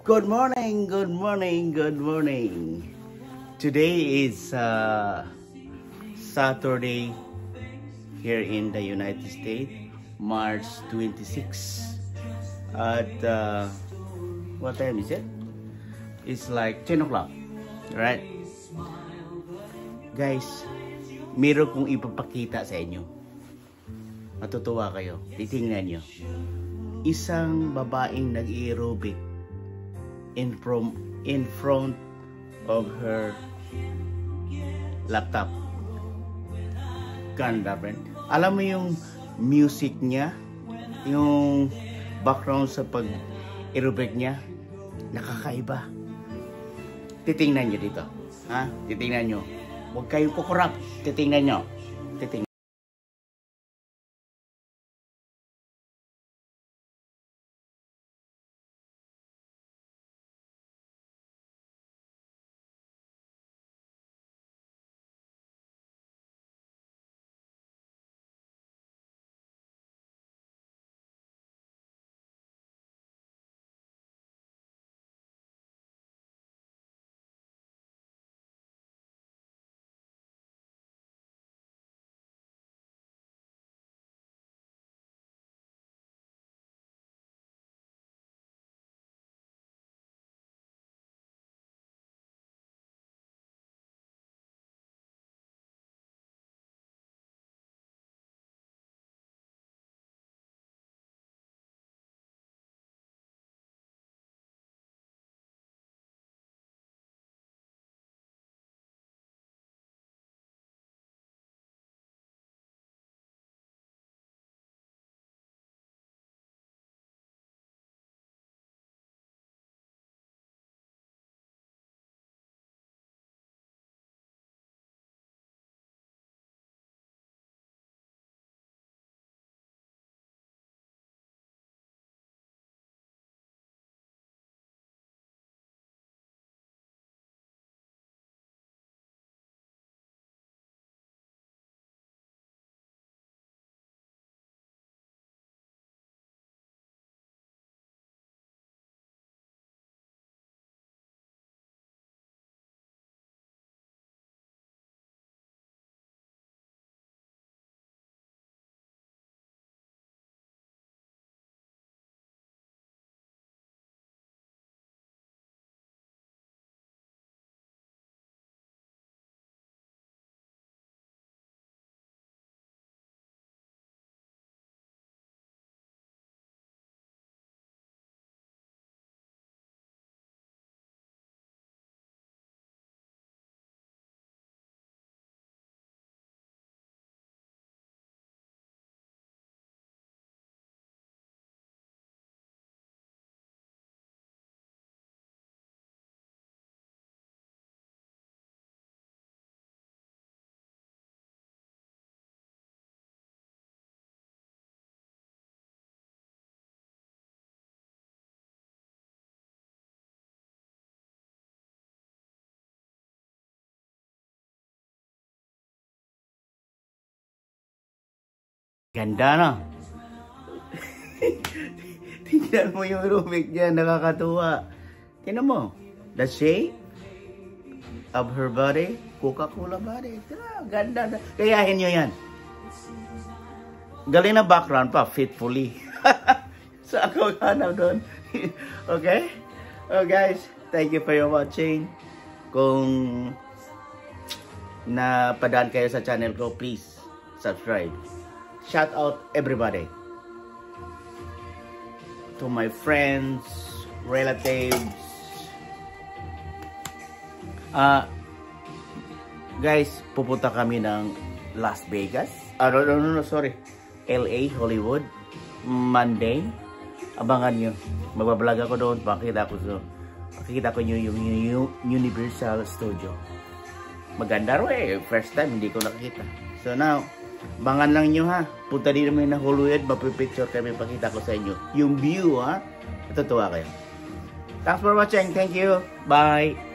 Good morning, good morning, good morning. Today is Saturday here in the United States, March 26. At what time is it? It's like 10 o'clock, right? Guys, meron kong ipapakita sa inyo. Matutuwa kayo. Titingnan nyo. Isang babaeng nag-aerobic in front of her laptop. Ganda, friend. Alam mo yung music niya, yung background sa pag-aerobic niya, nakakaiba. Titingnan nyo dito. Ha? Titingnan nyo. Huwag kayong kukurap. Titingnan nyo. Titingnan. Ganda, no? Tingnan mo yung aerobic niya, nakakatuwa. Tingnan mo, the shape of her body, Coca-Cola body. Ganda. Kayahin nyo yan. Galing na background pa, fitfully. So ako hanap doon. Okay? Oh guys, thank you for your watching. Kung napadaan kayo sa channel ko, please subscribe. Shout out everybody. To my friends, relatives. Guys, pupunta kami ng Las Vegas. Sorry. LA, Hollywood. Monday. Abangan nyo. Magbablog ako doon. Pakita ko nyo yung Universal Studio. Maganda ro eh. First time, hindi ko nakita. So now, abangan lang nyo ha. Punta din naman na Hollywood. Mapipicture kami. Pakita ko sa inyo. Yung view ha. Natutuwa kayo. Thanks for watching. Thank you. Bye.